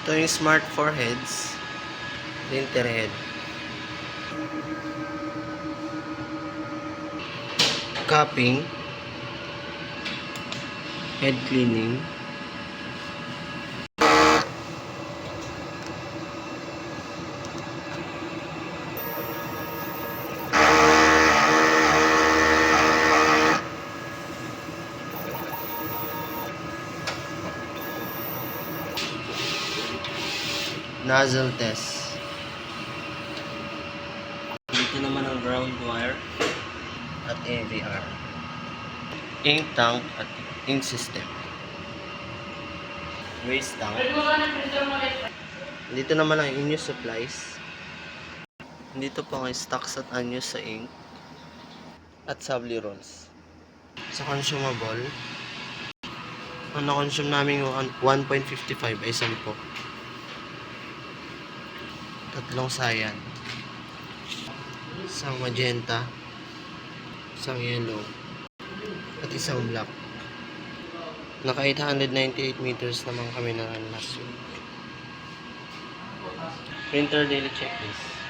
Ito yung smart foreheads, printer head. Cupping, head cleaning, nozzle test. Dito naman ang ground wire at AVR. Ink tank at ink system. Waste tank. Dito naman ang unused supplies. Dito po ang stocks at unused sa ink at sabli rolls. Sa consumable, ang na-consume namin yung 1.55 ay 10. Tatlong cyan, isang magenta, isang yellow, at isang black. Naka 898 meters naman kami na last week. Printer daily checklist.